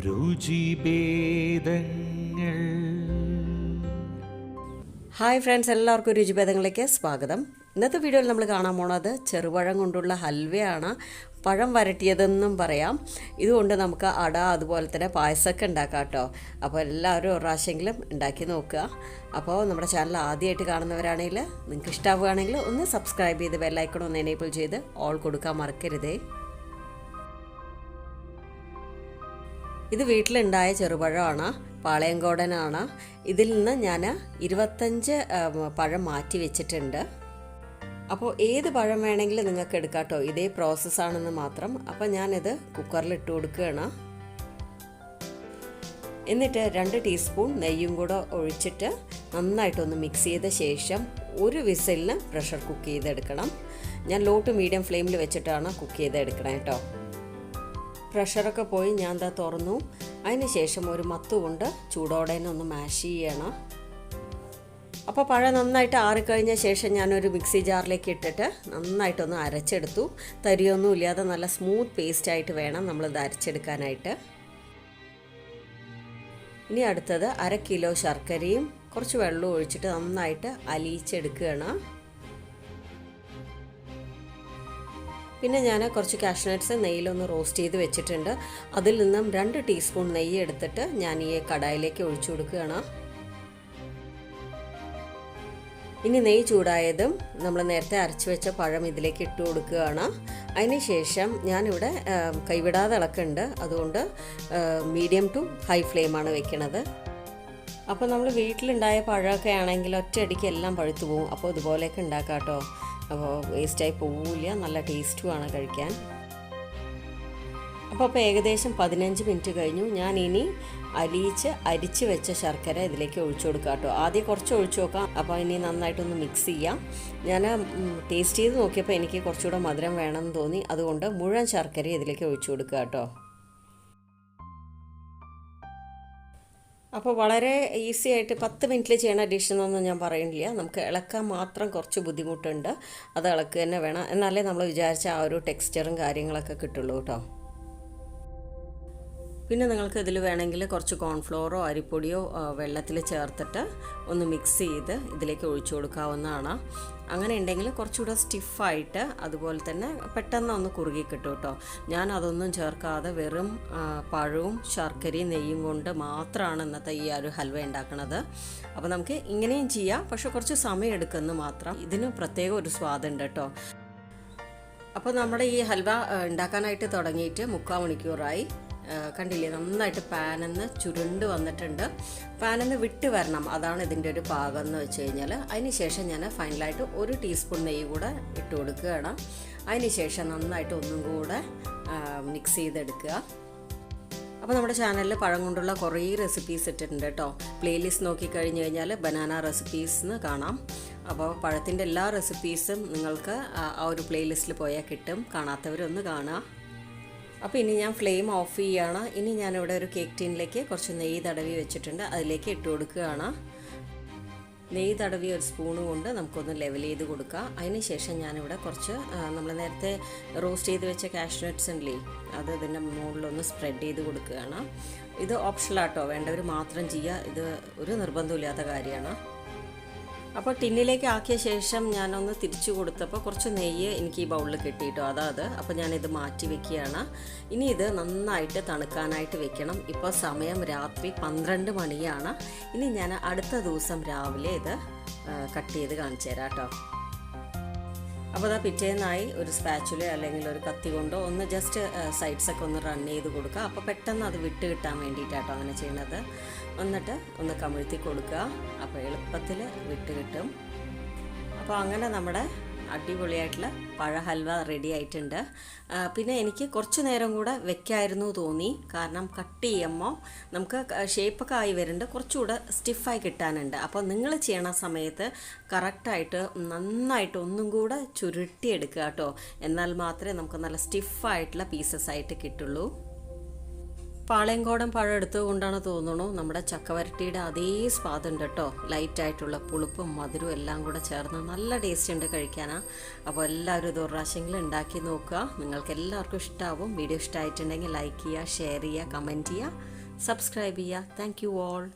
രുചിഭേദങ്ങൾ. Hi friends, എല്ലാവർക്കും രുചിഭേദങ്ങളിലേക്ക് സ്വാഗതം. ഇന്നത്തെ വീഡിയോയിൽ നമ്മൾ കാണാൻ പോണത് ചെറുപഴം കൊണ്ടുള്ള ഹൽവയാണ്. പഴം വരട്ടിയതെന്നും പറയാം. ഇതുകൊണ്ട് നമുക്ക് അട അതുപോലെ തന്നെ പായസമൊക്കെ ഉണ്ടാക്കാം കേട്ടോ. അപ്പോൾ എല്ലാവരും ഒരു പ്രാവശ്യമെങ്കിലും ഉണ്ടാക്കി നോക്കുക. അപ്പോൾ നമ്മുടെ ചാനൽ ആദ്യമായിട്ട് കാണുന്നവരാണെങ്കിൽ നിങ്ങൾക്ക് ഇഷ്ടമാവുകയാണെങ്കിൽ ഒന്ന് സബ്സ്ക്രൈബ് ചെയ്ത് ബെല്ലൈക്കൺ ഒന്ന് എനേബിൾ ചെയ്ത് ഓൾ കൊടുക്കാൻ മറക്കരുതേ. ഇത് വീട്ടിലുണ്ടായ ചെറുപഴമാണ്, പാളയംകോടനാണ്. ഇതിൽ നിന്ന് ഞാൻ 25 പഴം മാറ്റി വെച്ചിട്ടുണ്ട്. അപ്പോൾ ഏത് പഴം വേണമെങ്കിലും നിങ്ങൾക്ക് എടുക്കാം കേട്ടോ. ഇതേ പ്രോസസ്സാണെന്ന് മാത്രം. അപ്പോൾ ഞാനിത് കുക്കറിൽ ഇട്ട് കൊടുക്കുകയാണ്. എന്നിട്ട് 2 ടീസ്പൂൺ നെയ്യും കൂടെ ഒഴിച്ചിട്ട് നന്നായിട്ടൊന്ന് മിക്സ് ചെയ്ത ശേഷം ഒരു വിസിലിന് പ്രഷർ കുക്ക് ചെയ്തെടുക്കണം. ഞാൻ ലോ ടു മീഡിയം ഫ്ലെയിമിൽ വെച്ചിട്ടാണ് കുക്ക് ചെയ്തെടുക്കണം കേട്ടോ. പ്രഷറൊക്കെ പോയി ഞാൻ ദാ തുറന്നു. അതിന് ശേഷം ഒരു മത്ത് കൊണ്ട് ചൂടോടെ ഒന്ന് മാഷ് ചെയ്യണം. അപ്പോൾ പഴം നന്നായിട്ട് ആറിക്കഴിഞ്ഞ ശേഷം ഞാനൊരു മിക്സി ജാറിലേക്ക് ഇട്ടിട്ട് നന്നായിട്ടൊന്ന് അരച്ചെടുത്തു. തരിയൊന്നും ഇല്ലാതെ നല്ല സ്മൂത്ത് പേസ്റ്റായിട്ട് വേണം നമ്മളിത് അരച്ചെടുക്കാനായിട്ട്. ഇനി അടുത്തത് 1/2 കിലോ ശർക്കരയും കുറച്ച് വെള്ളവും ഒഴിച്ചിട്ട് നന്നായിട്ട് അലിയിച്ചെടുക്കുകയാണ്. പിന്നെ ഞാൻ കുറച്ച് കാഷ്നട്ട്സ് നെയ്യിലൊന്ന് റോസ്റ്റ് ചെയ്ത് വെച്ചിട്ടുണ്ട്. അതിൽ നിന്നും 2 ടീസ്പൂൺ നെയ്യ് എടുത്തിട്ട് ഞാൻ ഈ കടായിലേക്ക് ഒഴിച്ചു കൊടുക്കുകയാണ്. ഇനി നെയ്യ് ചൂടായതും നമ്മൾ നേരത്തെ അരച്ച് വെച്ച പഴം ഇതിലേക്ക് ഇട്ട് കൊടുക്കുകയാണ്. അതിന് ശേഷം ഞാനിവിടെ കൈവിടാതെ ഇളക്കുന്നുണ്ട്. അതുകൊണ്ട് മീഡിയം ടു ഹൈ ഫ്ലെയിമാണ് വെക്കുന്നത്. അപ്പോൾ നമ്മൾ വീട്ടിലുണ്ടായ പഴമൊക്കെ ആണെങ്കിൽ ഒറ്റയടിക്ക് എല്ലാം പഴുത്തു പോകും. അപ്പോൾ ഇതുപോലെയൊക്കെ ഉണ്ടാക്കാം കേട്ടോ. അപ്പോൾ വേസ്റ്റായി പോവില്ല, നല്ല ടേസ്റ്റുമാണ് കഴിക്കാൻ. അപ്പോൾ ഏകദേശം 15 മിനിറ്റ് കഴിഞ്ഞു. ഞാൻ ഇനി അരിച്ച് വെച്ച ശർക്കര ഇതിലേക്ക് ഒഴിച്ചു കൊടുക്കാം കേട്ടോ. ആദ്യം കുറച്ച് ഒഴിച്ചു നോക്കാം. അപ്പോൾ ഇനി നന്നായിട്ടൊന്ന് മിക്സ് ചെയ്യാം. ഞാൻ ടേസ്റ്റ് ചെയ്ത് നോക്കിയപ്പോൾ എനിക്ക് കുറച്ചുകൂടെ മധുരം വേണമെന്ന് തോന്നി. അതുകൊണ്ട് മുഴുവൻ ശർക്കര ഇതിലേക്ക് ഒഴിച്ചു കൊടുക്കുക കേട്ടോ. അപ്പോൾ വളരെ ഈസി ആയിട്ട് 10 മിനിറ്റിൽ ചെയ്യണ ഡിഷ് എന്നൊന്നും ഞാൻ പറയുന്നില്ല. നമുക്ക് ഇളക്കാൻ മാത്രം കുറച്ച് ബുദ്ധിമുട്ടുണ്ട്. അത് ഇളക്കുക തന്നെ വേണം. എന്നാലേ നമ്മൾ വിചാരിച്ച ആ ഒരു ടെക്സ്ചറും കാര്യങ്ങളൊക്കെ കിട്ടുള്ളൂ കേട്ടോ. പിന്നെ നിങ്ങൾക്ക് ഇതിൽ വേണമെങ്കിൽ കുറച്ച് കോൺഫ്ലോറോ അരിപ്പൊടിയോ വെള്ളത്തിൽ ചേർത്തിട്ട് ഒന്ന് മിക്സ് ചെയ്ത് ഇതിലേക്ക് ഒഴിച്ചു കൊടുക്കാവുന്നതാണ്. അങ്ങനെ ഉണ്ടെങ്കിൽ കുറച്ചുകൂടെ സ്റ്റിഫായിട്ട് അതുപോലെ തന്നെ പെട്ടെന്ന് ഒന്ന് കുറുകി കിട്ടും കേട്ടോ. ഞാൻ അതൊന്നും ചേർക്കാതെ വെറും പഴവും ശർക്കരയും നെയ്യും കൊണ്ട് മാത്രമാണ് ഇന്നത്തെ ഈ ഒരു ഹൽവ ഉണ്ടാക്കുന്നത്. അപ്പോൾ നമുക്ക് ഇങ്ങനെയും ചെയ്യാം, പക്ഷെ കുറച്ച് സമയം എടുക്കുമെന്ന് മാത്രം. ഇതിന് പ്രത്യേക ഒരു സ്വാദുണ്ട് കേട്ടോ. അപ്പോൾ നമ്മുടെ ഈ ഹൽവ ഉണ്ടാക്കാനായിട്ട് തുടങ്ങിയിട്ട് 3/4 മണിക്കൂറായി. കണ്ടില്ലേ, നന്നായിട്ട് പാനിന്ന് ചുരുണ്ട് വന്നിട്ടുണ്ട്. പാനിന്ന് വിട്ട് വരണം, അതാണ് ഇതിൻ്റെ ഒരു പാകം എന്ന് വെച്ച് കഴിഞ്ഞാൽ. അതിന് ശേഷം ഞാൻ ഫൈനലായിട്ട് 1 ടീസ്പൂൺ നെയ്യ് കൂടെ ഇട്ട് കൊടുക്കുകയാണ്. അതിന് ശേഷം നന്നായിട്ട് ഒന്നും കൂടെ മിക്സ് ചെയ്തെടുക്കുക. അപ്പോൾ നമ്മുടെ ചാനലിൽ പഴം കൊണ്ടുള്ള കുറേ റെസിപ്പീസ് ഇട്ടിട്ടുണ്ട് കേട്ടോ. പ്ലേലിസ്റ്റ് നോക്കിക്കഴിഞ്ഞ് കഴിഞ്ഞാൽ ബനാന റെസിപ്പീസ് എന്ന് കാണാം. അപ്പോൾ പഴത്തിൻ്റെ എല്ലാ റെസിപ്പീസും നിങ്ങൾക്ക് ആ ഒരു പ്ലേലിസ്റ്റിൽ പോയാൽ കിട്ടും. കാണാത്തവരൊന്ന് കാണുക. അപ്പോൾ ഇനി ഞാൻ ഫ്ലെയിം ഓഫ് ചെയ്യുകയാണ്. ഇനി ഞാനിവിടെ ഒരു കേക്ക് ടീനിലേക്ക് കുറച്ച് നെയ്യ് തടവി വെച്ചിട്ടുണ്ട്. അതിലേക്ക് ഇട്ട് കൊടുക്കുകയാണ്. നെയ്യ് തടവി ഒരു സ്പൂണ് കൊണ്ട് നമുക്കൊന്ന് ലെവൽ ചെയ്ത് കൊടുക്കാം. അതിന് ശേഷം ഞാനിവിടെ കുറച്ച് നമ്മൾ നേരത്തെ റോസ്റ്റ് ചെയ്ത് വെച്ച കാഷ്നട്ട്സ് ഉണ്ടല്ലേ, അത് ഇതിൻ്റെ മുകളിലൊന്ന് സ്പ്രെഡ് ചെയ്ത് കൊടുക്കുകയാണ്. ഇത് ഓപ്ഷണലാട്ടോ, വേണ്ടവർ മാത്രം ചെയ്യുക. ഇത് ഒരു നിർബന്ധമില്ലാത്ത കാര്യമാണ്. അപ്പോൾ ടിന്നിലേക്ക് ആക്കിയ ശേഷം ഞാനൊന്ന് തിരിച്ചു കൊടുത്തപ്പോൾ കുറച്ച് നെയ്യ് എനിക്ക് ഈ ബൗളിൽ കിട്ടിയിട്ടോ, അത്. അപ്പോൾ ഞാനിത് മാറ്റി വെക്കുകയാണ്. ഇനി ഇത് നന്നായിട്ട് തണുക്കാനായിട്ട് വെക്കണം. ഇപ്പോൾ സമയം രാത്രി 12 മണിയാണ്. ഇനി ഞാൻ അടുത്ത ദിവസം രാവിലെ ഇത് കട്ട് ചെയ്ത് കാണിച്ചു തരാം കേട്ടോ. അപ്പോൾ അത് പിറ്റേന്നായി ഒരു സ്പാച്ചുല അല്ലെങ്കിൽ ഒരു കത്തി കൊണ്ടോ ഒന്ന് ജസ്റ്റ് സൈഡ്സൊക്കെ ഒന്ന് റൺ ചെയ്ത് കൊടുക്കുക. അപ്പോൾ പെട്ടെന്ന് അത് വിട്ട് കിട്ടാൻ വേണ്ടിയിട്ടാട്ടോ അങ്ങനെ ചെയ്യണത്. എന്നിട്ട് ഒന്ന് കമിഴ്ത്തി കൊടുക്കുക. അപ്പോൾ എളുപ്പത്തിൽ വിട്ട് കിട്ടും. അപ്പോൾ അങ്ങനെ നമ്മുടെ അടിപൊളിയായിട്ടുള്ള പഴ ഹൽവ റെഡി ആയിട്ടുണ്ട്. പിന്നെ എനിക്ക് കുറച്ച് നേരം കൂടെ വെക്കായിരുന്നു തോന്നി. കാരണം കട്ട് ചെയ്യുമ്പോൾ നമുക്ക് ഷേപ്പൊക്കെ ആയി വരുന്നുണ്ട്, കുറച്ചുകൂടെ സ്റ്റിഫായി കിട്ടാനുണ്ട്. അപ്പോൾ നിങ്ങൾ ചെയ്യണ സമയത്ത് കറക്റ്റായിട്ട് നന്നായിട്ട് ഒന്നും കൂടെ ചുരുട്ടിയെടുക്കുക കേട്ടോ. എന്നാൽ മാത്രമേ നമുക്ക് നല്ല സ്റ്റിഫായിട്ടുള്ള പീസസ് ആയിട്ട് കിട്ടുള്ളൂ. പാളയംകോടൻ പഴം എടുത്തത് കൊണ്ടാണ് തോന്നുന്നു നമ്മുടെ ചക്കവരട്ടിയുടെ അതേ സ്വാദുണ്ട് കേട്ടോ. ലൈറ്റായിട്ടുള്ള പുളിപ്പും മധുരവും എല്ലാം കൂടെ ചേർന്ന് നല്ല ടേസ്റ്റ് ഉണ്ട് കഴിക്കാനാ. അപ്പോൾ എല്ലാവരും ഇത് ഒരു പ്രാവശ്യമെങ്കിലും ഉണ്ടാക്കി നോക്കുക. നിങ്ങൾക്ക് എല്ലാവർക്കും ഇഷ്ടമാവും. വീഡിയോ ഇഷ്ടമായിട്ടുണ്ടെങ്കിൽ ലൈക്ക് ചെയ്യുക, ഷെയർ ചെയ്യുക, കമൻറ്റ് ചെയ്യുക, സബ്സ്ക്രൈബ് ചെയ്യുക. Thank you all.